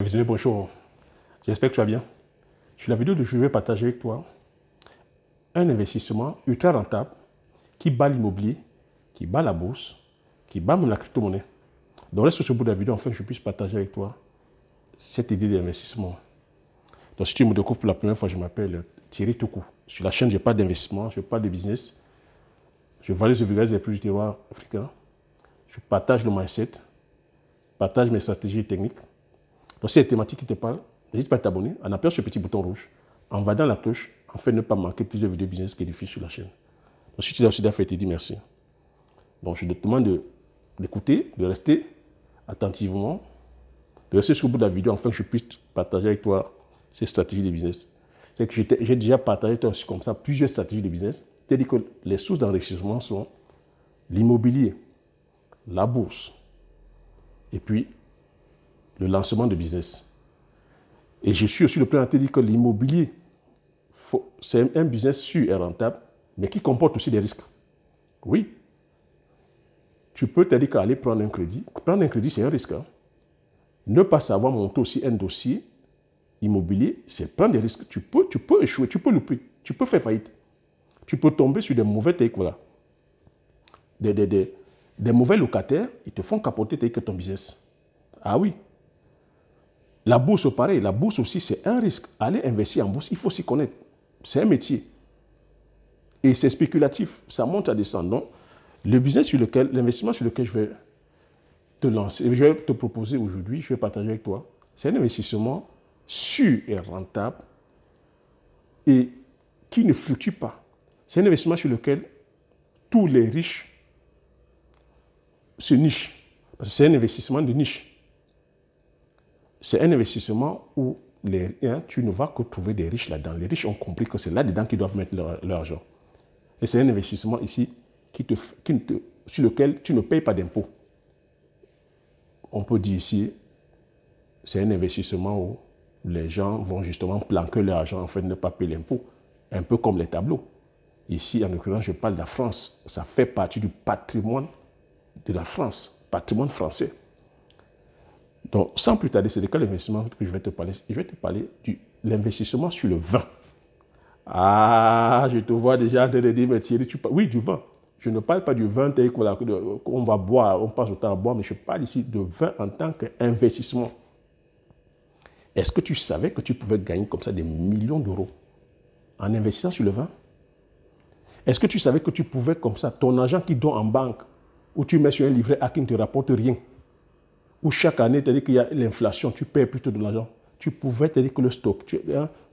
Visionnaire, bonjour. J'espère que tu vas bien. Sur la vidéo de je vais partager avec toi un investissement ultra rentable qui bat l'immobilier, qui bat la bourse, qui bat même la crypto-monnaie. Donc reste sur ce bout de la vidéo afin que je puisse partager avec toi cette idée d'investissement. Donc si tu me découvres pour la première fois, je m'appelle Thierry Toukou. Sur la chaîne, je parle d'investissement, je parle de business, je valide les vulgariser les plus du terroir africain, je partage le mindset, partage mes stratégies et techniques. Donc si les thématiques qui te parlent, n'hésite pas à t'abonner en appuyant sur le petit bouton rouge, en validant la cloche, afin de ne pas manquer plusieurs vidéos business qui diffusent sur la chaîne. Donc si tu l'as aussi fait, je te dis merci. Donc je te demande d'écouter, de rester attentivement, de rester sur le bout de la vidéo afin que je puisse partager avec toi ces stratégies de business. C'est que j'ai déjà partagé avec toi aussi comme ça plusieurs stratégies de business. C'est-à-dire que les sources d'enrichissement sont l'immobilier, la bourse et puis le lancement de business. Et je suis aussi le plan à te dire que l'immobilier, c'est un business sûr et rentable, mais qui comporte aussi des risques. Oui. Tu peux te dire qu'aller prendre un crédit, c'est un risque. Hein. Ne pas savoir monter aussi un dossier immobilier, c'est prendre des risques. Tu peux échouer, tu peux louper, tu peux faire faillite. Tu peux tomber sur des mauvais techniques, voilà. Des mauvais locataires, ils te font capoter ton business. Ah oui. La bourse, pareil. La bourse aussi, c'est un risque. Aller investir en bourse, il faut s'y connaître. C'est un métier. Et c'est spéculatif. Ça monte, ça descend. Donc, le business sur lequel, l'investissement sur lequel je vais te lancer, je vais te proposer aujourd'hui, je vais partager avec toi, c'est un investissement sûr et rentable et qui ne fluctue pas. C'est un investissement sur lequel tous les riches se nichent. Parce que c'est un investissement de niche. C'est un investissement où tu ne vas que trouver des riches là-dedans. Les riches ont compris que c'est là-dedans qu'ils doivent mettre leur argent. Et c'est un investissement ici sur lequel tu ne payes pas d'impôts. On peut dire ici, c'est un investissement où les gens vont justement planquer leur argent afin de ne pas payer l'impôt. Un peu comme les tableaux. Ici, en l'occurrence, je parle de la France. Ça fait partie du patrimoine de la France, patrimoine français. Donc, sans plus tarder, c'est de quel investissement que je vais te parler? Je vais te parler de l'investissement sur le vin. Ah, je te vois déjà en train de dire, mais Thierry, oui, du vin. Je ne parle pas du vin qu'on va boire, on passe le temps à boire, mais je parle ici de vin en tant qu'investissement. Est-ce que tu savais que tu pouvais gagner comme ça des millions d'euros en investissant sur le vin? Est-ce que tu savais que tu pouvais comme ça, ton argent qui donne en banque, où tu mets sur un livret A qui ne te rapporte rien, où chaque année, tu as dit qu'il y a l'inflation, tu perds plutôt de l'argent, tu pouvais te dire que le stock,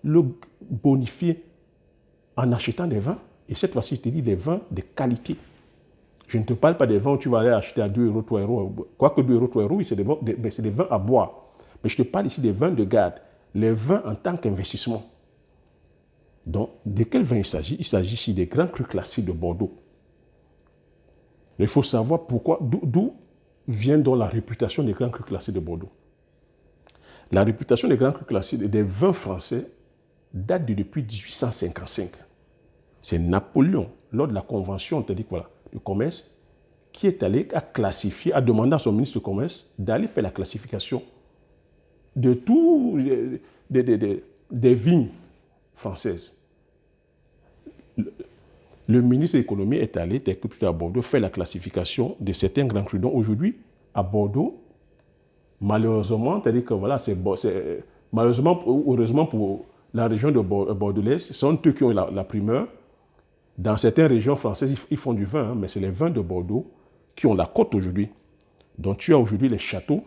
le bonifier en achetant des vins. Et cette fois-ci, je te dis des vins de qualité. Je ne te parle pas des vins où tu vas aller acheter à 2 euros, 3 euros. Quoique 2 euros, 3 euros, oui, c'est des vins à boire. Mais je te parle ici des vins de garde. Les vins en tant qu'investissement. Donc, de quel vin il s'agit? Il s'agit ici des grands crus classés de Bordeaux. Il faut savoir pourquoi, d'où vient donc la réputation des grands crus classés de Bordeaux. La réputation des grands crus classés des vins français date depuis 1855. C'est Napoléon, lors de la convention du commerce, qui est allé à classifier, a demandé à son ministre du commerce d'aller faire la classification de tous des vignes françaises. Le ministre de l'économie est allé à Bordeaux faire la classification de certains grands crus. Donc aujourd'hui, à Bordeaux, malheureusement, c'est-à-dire que voilà, malheureusement ou heureusement pour la région de Bordelaise, ce sont eux qui ont la primeur. Dans certaines régions françaises, ils font du vin, hein, mais c'est les vins de Bordeaux qui ont la cote aujourd'hui. Donc tu as aujourd'hui les châteaux,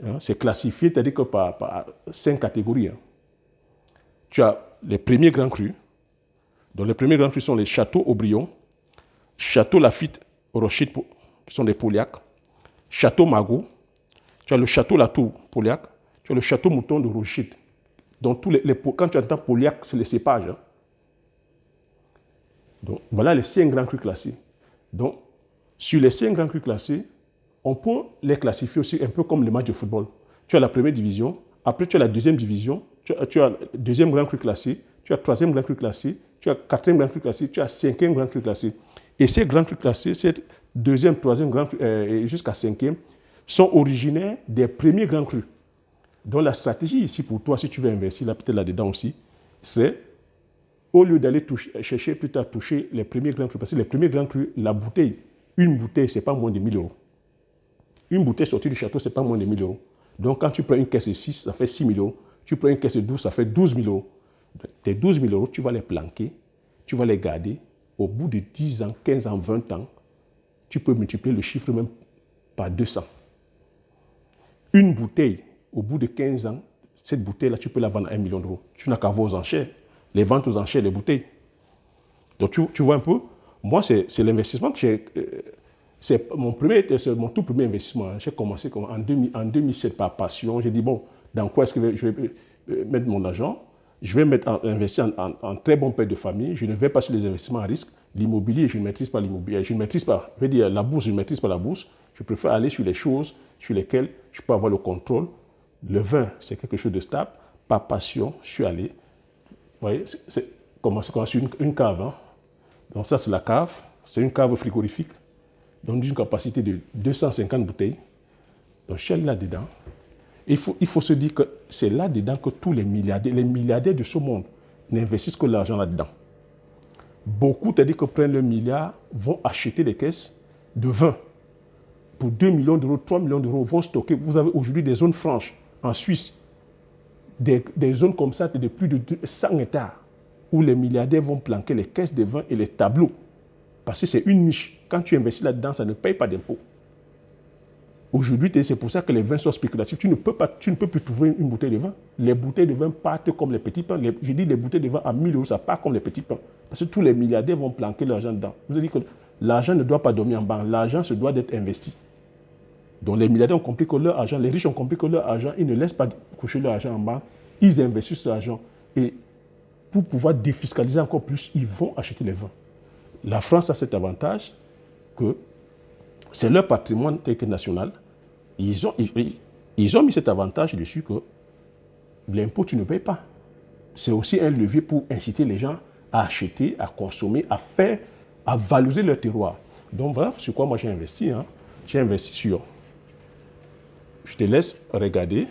hein, c'est classifié, c'est-à-dire que par 5 catégories. Hein. Tu as les premiers grands crus. Donc les premiers grands crus sont les châteaux Aubryon, château Lafite, Rochette, qui sont des Pauliacs, château Margaux, tu as le château Latour, Pauliac, tu as le château Mouton de Rochette. Donc quand tu entends Pauliac, c'est les cépages. Hein. Donc, voilà les 5 grands crus classés. Donc, sur les 5 grands crus classés, on peut les classifier aussi un peu comme les matchs de football. Tu as la première division, après tu as la deuxième division, tu as le deuxième grand cru classé, tu as le troisième grand cru classé, tu as le quatrième grand cru classé, tu as le cinquième grand cru classé. Et ces grands crus classés, cette deuxième, troisième grand cru, jusqu'à cinquième, sont originaires des premiers grands crus. Donc la stratégie ici pour toi, si tu veux investir là, peut-être là-dedans aussi, c'est au lieu d'aller chercher plus tard toucher les premiers grands crus, parce que les premiers grands crus, la bouteille, une bouteille, c'est pas moins de 1000 euros. Une bouteille sortie du château, c'est pas moins de 1000 euros. Donc quand tu prends une caisse de 6, ça fait 6 000 euros. Tu prends une caisse de 12, ça fait 12 000 euros. Tes 12 000 euros, tu vas les planquer, tu vas les garder. Au bout de 10 ans, 15 ans, 20 ans, tu peux multiplier le chiffre même par 200. Une bouteille, au bout de 15 ans, cette bouteille-là, tu peux la vendre à 1 million d'euros. Tu n'as qu'à voir aux enchères, les ventes aux enchères des bouteilles. Donc tu vois un peu, moi c'est l'investissement que j'ai... c'est mon tout premier investissement. J'ai commencé en 2007 par passion. J'ai dit, bon, dans quoi est-ce que je vais mettre mon argent? Je vais investir en très bon père de famille. Je ne vais pas sur les investissements à risque. L'immobilier, je ne maîtrise pas l'immobilier. Je ne maîtrise pas. Je veux dire, la bourse, je ne maîtrise pas la bourse. Je préfère aller sur les choses sur lesquelles je peux avoir le contrôle. Le vin, c'est quelque chose de stable. Par passion, je suis allé. Vous voyez, c'est commencé sur une cave. Hein. Donc ça, c'est la cave. C'est une cave frigorifique. Donc d'une capacité de 250 bouteilles. Donc je suis allé là-dedans. Il faut se dire que c'est là-dedans que tous les milliardaires de ce monde n'investissent que l'argent là-dedans. Beaucoup, c'est-à-dire que prennent le milliard, vont acheter des caisses de vin pour 2 millions d'euros, 3 millions d'euros, vont stocker. Vous avez aujourd'hui des zones franches en Suisse, des zones comme ça de plus de 100 hectares, où les milliardaires vont planquer les caisses de vin et les tableaux. Parce que c'est une niche. Quand tu investis là-dedans, ça ne paye pas d'impôts. Aujourd'hui, c'est pour ça que les vins sont spéculatifs. Tu ne peux plus trouver une bouteille de vin. Les bouteilles de vin partent comme les petits pains. Je dis les bouteilles de vin à 1000 euros, ça part comme les petits pains. Parce que tous les milliardaires vont planquer l'argent dedans. Vous avez dit que l'argent ne doit pas dormir en banque. L'argent se doit d'être investi. Donc les milliardaires ont compris que leur argent, les riches ont compris que leur argent, ils ne laissent pas coucher leur argent en banque. Ils investissent leur argent. Et pour pouvoir défiscaliser encore plus, ils vont acheter les vins. La France a cet avantage que c'est leur patrimoine national. Ils ont mis cet avantage dessus que l'impôt, tu ne payes pas. C'est aussi un levier pour inciter les gens à acheter, à consommer, à valoriser leur terroir. Donc voilà sur quoi moi j'ai investi. Hein. J'ai investi sur... Je te laisse regarder.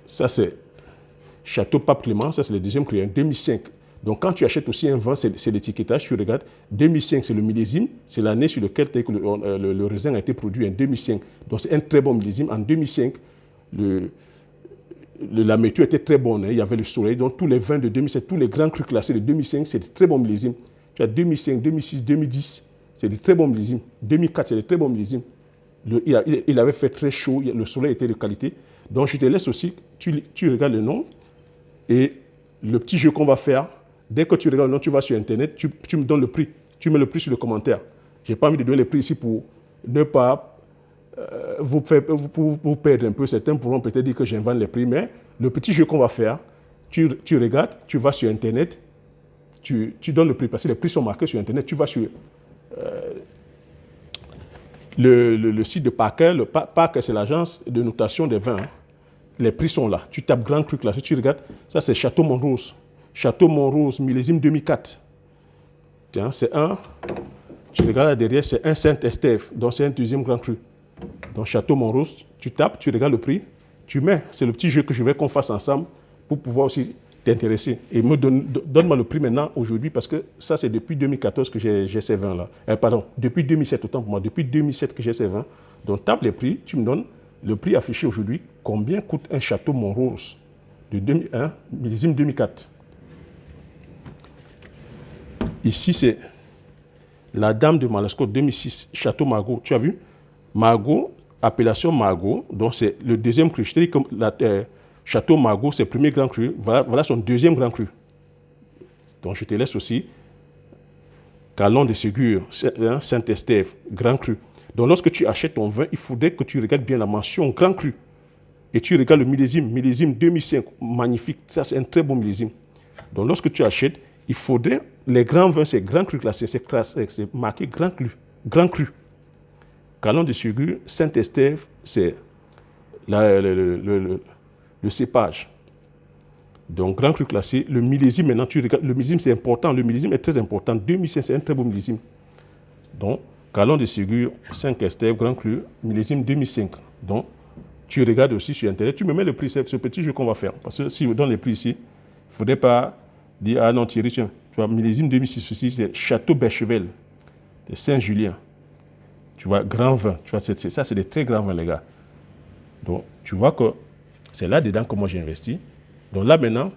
Ça c'est Château Pape Clément, ça c'est le deuxième cru, 2005. Donc quand tu achètes aussi un vin, c'est l'étiquetage, tu regardes. 2005, c'est le millésime, c'est l'année sur laquelle le raisin a été produit en 2005. Donc c'est un très bon millésime. En 2005, la météo était très bonne, hein, il y avait le soleil. Donc tous les vins de 2007, tous les grands crus classés de 2005, c'est de très bons millésimes. Tu as 2005, 2006, 2010, c'est de très bons millésimes. 2004, c'est de très bons millésimes. Il avait fait très chaud, le soleil était de qualité. Donc je te laisse aussi, tu regardes le nom et le petit jeu qu'on va faire. Dès que tu regardes le nom, tu vas sur Internet, tu me donnes le prix. Tu mets le prix sur le commentaire. Je n'ai pas envie de donner le prix ici pour ne pas vous perdre un peu. Certains pourront peut-être dire que j'invente les prix, mais le petit jeu qu'on va faire, tu regardes, tu vas sur Internet, tu donnes le prix, parce que les prix sont marqués sur Internet. Tu vas sur le site de Parker. Parker, c'est l'agence de notation des vins. Hein. Les prix sont là. Tu tapes Grand Cru classé, tu regardes. Ça, c'est Château Montrose. Château Montrose, millésime 2004. Tiens, c'est un. Tu regardes là derrière, c'est un Saint-Estève. Donc, c'est un deuxième Grand Cru. Donc, Château Montrose, tu tapes, tu regardes le prix. Tu mets. C'est le petit jeu que je vais qu'on fasse ensemble pour pouvoir aussi t'intéresser. Et donne-moi le prix maintenant, aujourd'hui, parce que ça, c'est depuis 2014 que j'ai ces vins-là. Pardon, depuis 2007, autant pour moi. Depuis 2007 que j'ai ces vins. Donc, tape les prix, tu me donnes le prix affiché aujourd'hui. Combien coûte un Château Montrose de 2001, millésime 2004? Ici, c'est la Dame de Malascot 2006, Château Margaux. Tu as vu? Margaux, appellation Margaux. Donc, c'est le deuxième cru. Je te dis que Château Margaux, c'est le premier grand cru. Voilà son deuxième grand cru. Donc, je te laisse aussi. Calon de Ségur, Saint-Estève, grand cru. Donc, lorsque tu achètes ton vin, il faudrait que tu regardes bien la mention grand cru. Et tu regardes le millésime 2005, magnifique. Ça, c'est un très bon millésime. Donc, lorsque tu achètes, il faudrait, les grands vins, c'est grand cru classé, c'est marqué grand cru. Grand cru. Calon de Ségur, Saint-Estève, c'est le cépage. Donc, grand cru classé. Le millésime, maintenant, tu regardes, le millésime, c'est important. Le millésime est très important. 2005, c'est un très beau millésime. Donc, Calon de Ségur, Saint-Estève, grand cru, millésime 2005. Donc, Tu regardes aussi sur Internet, tu me mets le prix, c'est ce petit jeu qu'on va faire. Parce que si on donne les prix ici, il ne faudrait pas dire, ah non Thierry, tiens, tu vois, millésime 2006 aussi, c'est Château Bechevel de Saint-Julien. Tu vois, grand vin. Tu vois, ça, c'est des très grands vins, les gars. Donc, tu vois que c'est là-dedans que moi j'ai investi. Donc là, maintenant,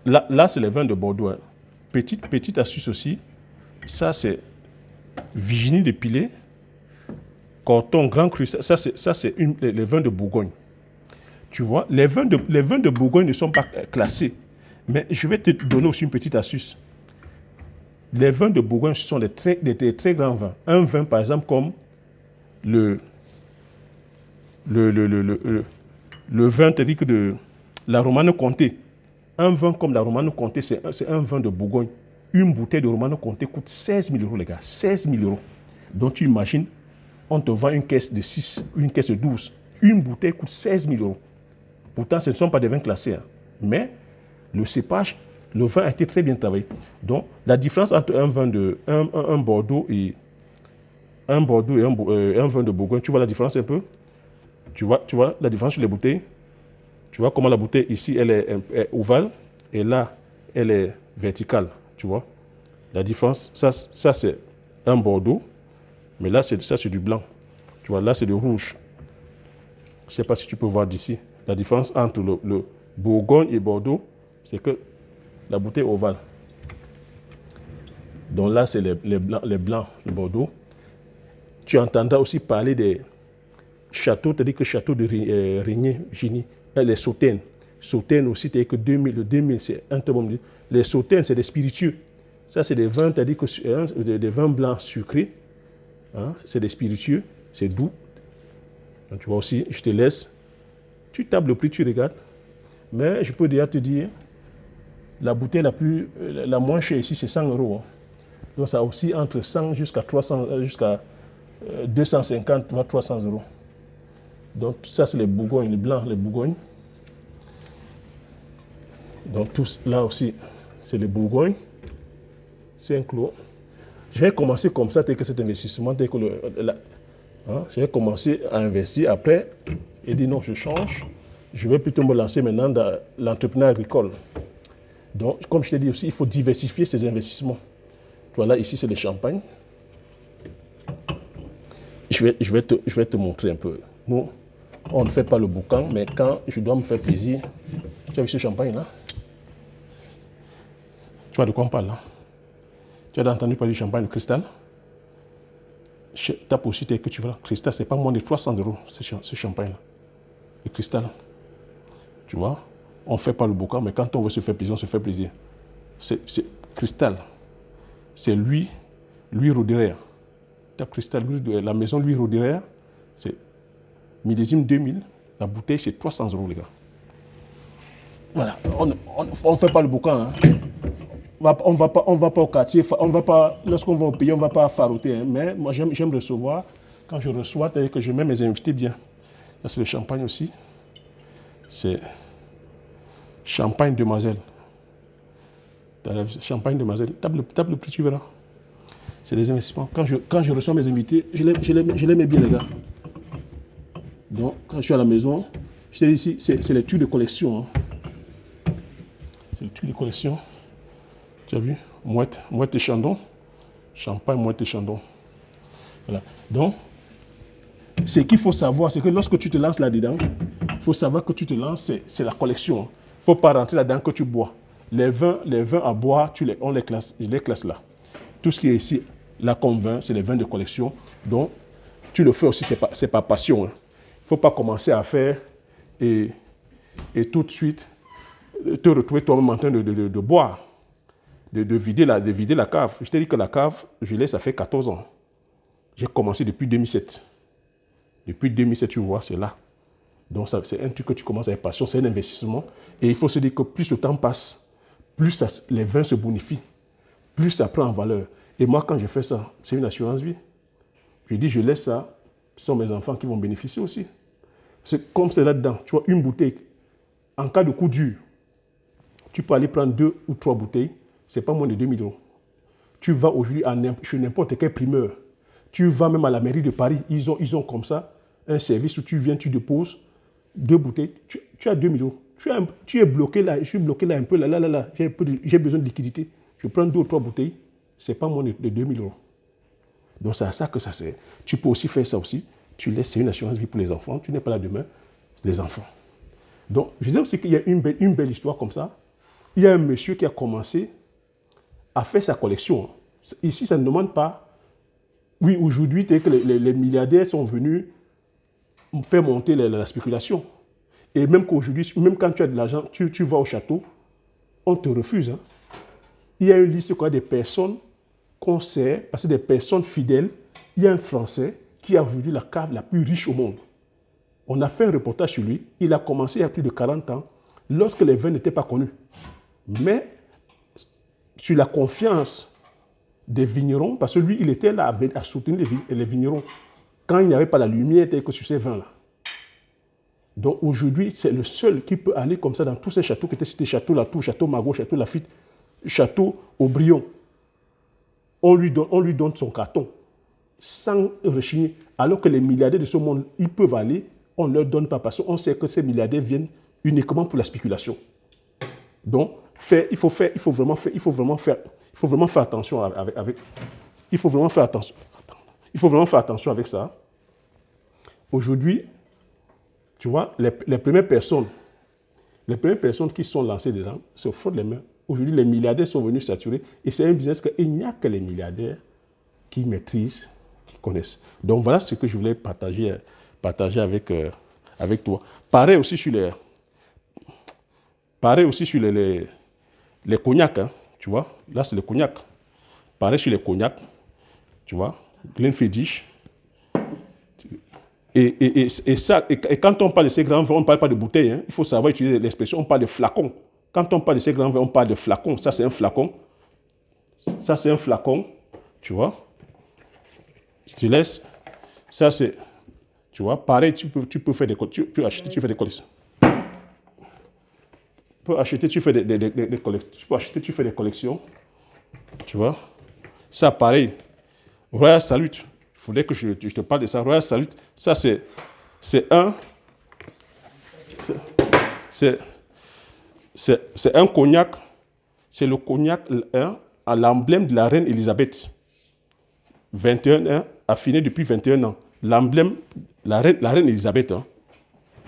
là c'est les vins de Bordeaux. Hein. Petite astuce aussi. Ça, c'est Virginie de Pilet, Corton, Grand Cru. Ça, c'est les vins de Bourgogne. Tu vois, les vins de Bourgogne ne sont pas classés. Mais je vais te donner aussi une petite astuce. Les vins de Bourgogne, ce sont des très grands vins. Un vin, par exemple, comme le vin de la Romano Conté. Un vin comme la Romano Conté, c'est un vin de Bourgogne. Une bouteille de Romano Conté coûte 16 000 euros, les gars. 16 000 euros. Donc, tu imagines, on te vend une caisse de 6, une caisse de 12. Une bouteille coûte 16 000 euros. Pourtant, ce ne sont pas des vins classés. Hein. Mais le cépage, le vin a été très bien travaillé. Donc, la différence entre un vin de un Bordeaux et un vin de Bourgogne, tu vois la différence un peu? Tu vois la différence sur les bouteilles? Tu vois comment la bouteille ici, elle est ovale et là, elle est verticale. Tu vois? La différence, ça c'est un Bordeaux, mais là, ça c'est du blanc. Tu vois, là, c'est du rouge. Je ne sais pas si tu peux voir d'ici. La différence entre le Bourgogne et Bordeaux, c'est que la bouteille est ovale. Donc là, c'est les blancs de Bordeaux. Tu entendras aussi parler des châteaux, c'est-à-dire que château de Régnier, Génie, les Sauternes. Sauternes aussi, c'est-à-dire que 2000, c'est un très bon. Les Sauternes, c'est des spiritueux. Ça, c'est des vins, c'est-à-dire que des vins blancs sucrés. Hein, c'est des spiritueux, c'est doux. Donc, tu vois aussi, je te laisse. Tu tapes le prix, tu regardes. Mais je peux déjà te dire, la bouteille la moins chère ici, c'est 100 euros. Hein. Donc ça aussi entre 100 jusqu'à 300, jusqu'à 250, voire 300 euros. Donc ça, c'est les Bourgognes, les blancs, les Bourgognes. Donc tous, là aussi, c'est les Bourgognes. C'est un clos. Je vais commencer comme ça, dès que cet investissement, dès que je vais commencer à investir. Après, et dire non, je change. Je vais plutôt me lancer maintenant dans l'entrepreneuriat agricole. Donc, comme je t'ai dit aussi, il faut diversifier ses investissements. Tu vois, là, ici, c'est le champagne. Je vais te montrer un peu. Nous, on ne fait pas le boucan, mais quand je dois me faire plaisir, tu as vu ce champagne-là? Tu vois de quoi on parle, là? Tu as entendu parler du champagne de cristal? Ta possibilité que tu vois, cristal, c'est pas moins de 300 euros, ce champagne-là. Le cristal. Tu vois? On ne fait pas le boucan, mais quand on veut se faire plaisir, on se fait plaisir. C'est cristal. C'est Louis Roederer. Tape cristal, la maison Louis Roederer, c'est millésime 2000. La bouteille, c'est 300 euros, les gars. Voilà. On ne fait pas le boucan. Hein. On va pas au quartier. Lorsqu'on va au pays, on ne va pas farouter. Hein. Mais moi, j'aime recevoir. Quand je reçois, c'est-à-dire que je mets mes invités bien. Là, c'est le champagne aussi. C'est champagne demoiselle. Champagne demoiselle. Tape le prix, tu verras. C'est des investissements. Quand je reçois mes invités, je les mets bien, les gars. Donc, quand je suis à la maison, je te dis ici, c'est les tubes de collection. Hein. C'est les tubes de collection. Tu as vu? Mouette et Chandon. Champagne, Mouette et Chandon. Voilà. Donc, ce qu'il faut savoir, c'est que lorsque tu te lances là-dedans, il faut savoir que tu te lances, c'est la collection. Il ne faut pas rentrer là-dedans que tu bois. Les vins à boire, je les classe là. Tout ce qui est ici, là comme vin, c'est les vins de collection. Donc, tu le fais aussi, c'est pas passion. Hein. Il ne faut pas commencer à faire et tout de suite te retrouver toi-même en train de boire, de vider la cave. Je t'ai dit que la cave, je l'ai, ça fait 14 ans. J'ai commencé depuis 2007. Depuis 2007, tu vois, c'est là. Donc, c'est un truc que tu commences avec passion, c'est un investissement. Et il faut se dire que plus le temps passe, plus les vins se bonifient, plus ça prend en valeur. Et moi, quand je fais ça, c'est une assurance vie. Je dis, je laisse ça, ce sont mes enfants qui vont bénéficier aussi. C'est comme c'est là-dedans. Tu vois, une bouteille, en cas de coup dur, tu peux aller prendre 2 ou 3 bouteilles, ce n'est pas moins de 2 000 euros. Tu vas aujourd'hui chez n'importe quel primeur. Tu vas même à la mairie de Paris, ils ont comme ça un service où tu viens, tu déposes 2 bouteilles, tu as 2 000 €. Tu es bloqué là, je suis bloqué là un peu, là, j'ai besoin de liquidité. Je prends 2 ou 3 bouteilles, ce n'est pas moins de 2 000 €. Donc c'est à ça que ça sert. Tu peux aussi faire ça aussi. Tu laisses, c'est une assurance vie pour les enfants. Tu n'es pas là demain, c'est les enfants. Donc je disais aussi qu'il y a une belle histoire comme ça. Il y a un monsieur qui a commencé à faire sa collection. Ici, ça ne demande pas. Oui, aujourd'hui, que les milliardaires sont venus faire monter la spéculation. Et même qu'aujourd'hui, même quand tu as de l'argent, tu vas au château, on te refuse. Hein. Il y a une liste des personnes qu'on sert, parce que des personnes fidèles. Il y a un Français qui a aujourd'hui la cave la plus riche au monde. On a fait un reportage sur lui. Il a commencé il y a plus de 40 ans, lorsque les vins n'étaient pas connus. Mais sur la confiance des vignerons, parce que lui, il était là à soutenir les vignerons quand il n'y avait pas la lumière telle que sur ces vins-là. Donc aujourd'hui, c'est le seul qui peut aller comme ça dans tous ces châteaux qui étaient cités, Château Latour, Château Margaux, Château Lafite, Château Aubryon. On lui donne son carton sans rechigner. Alors que les milliardaires de ce monde, ils peuvent aller, on ne leur donne pas parce qu'on sait que ces milliardaires viennent uniquement pour la spéculation. Donc, il faut vraiment faire attention avec il faut vraiment faire attention avec ça. Aujourd'hui, tu vois, les premières personnes qui sont lancées dedans se frottent les mains. Aujourd'hui, les milliardaires sont venus saturer et c'est un business qu'il n'y a que les milliardaires qui maîtrisent, qui connaissent. Donc voilà ce que je voulais partager avec toi. Pareil aussi sur les cognacs, hein, tu vois. Là, c'est le cognac. Pareil sur les cognacs, tu vois. Glenfiddich. Et quand on parle de ces grands vins, on ne parle pas de bouteilles. Hein. Il faut savoir utiliser l'expression, on parle de flacons. Quand on parle de ces grands vins, on parle de flacons. Ça, c'est un flacon. Ça, c'est un flacon. Tu vois. Je te laisse. Ça, c'est... Tu vois, pareil, tu peux faire des... Tu peux acheter, tu fais des collections. Tu peux acheter, tu fais des collections. Tu peux acheter, tu fais des collections. Tu vois. Ça, pareil. Royal Salute. Il faudrait que je te parle de ça. Royal Salute. Ça, c'est un cognac. C'est le cognac à l'emblème de la reine Elisabeth. 21 ans, affiné depuis 21 ans. L'emblème, la reine Elisabeth. Hein.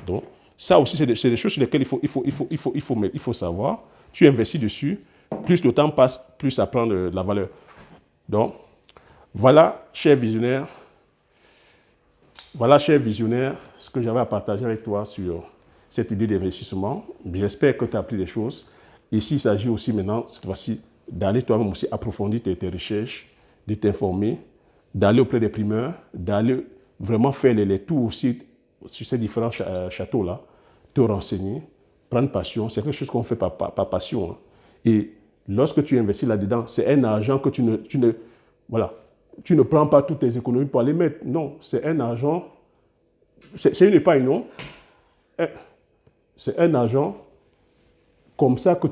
Donc, ça aussi, c'est des choses sur lesquelles il faut savoir. Tu investis dessus, plus le temps passe, plus ça prend de la valeur. Donc, voilà, chers visionnaires, ce que j'avais à partager avec toi sur cette idée d'investissement. J'espère que tu as appris des choses. Ici, il s'agit aussi maintenant, cette fois-ci, d'aller toi-même aussi approfondir tes recherches, de t'informer, d'aller auprès des primeurs, d'aller vraiment faire les tours aussi sur ces différents châteaux-là, te renseigner, prendre passion. C'est quelque chose qu'on fait par passion. Hein. Et lorsque tu investis là-dedans, c'est un argent que tu ne prends pas toutes tes économies pour aller mettre. Non, c'est un argent, c'est une épargne, non? C'est un argent comme ça que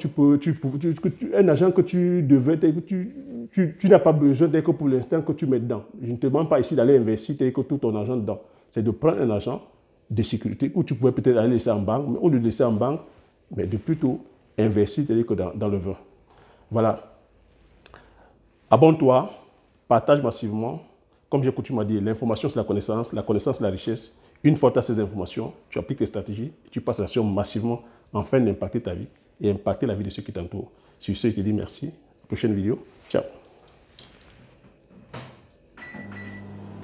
un argent que tu devais, tu n'as pas besoin dès que pour l'instant que tu mets dedans. Je ne te demande pas ici d'aller investir que tout ton argent dedans. C'est de prendre un argent de sécurité où tu pourrais peut-être aller laisser en banque, mais au lieu de laisser en banque, mais de plutôt investir que dans le vin. Voilà. Abonne-toi, partage massivement. Comme j'ai coutume à dire, l'information c'est la connaissance c'est la richesse. Une fois que tu as ces informations, tu appliques tes stratégies, tu passes l'action massivement afin d'impacter ta vie et impacter la vie de ceux qui t'entourent. Sur ce, je te dis merci. À la prochaine vidéo. Ciao.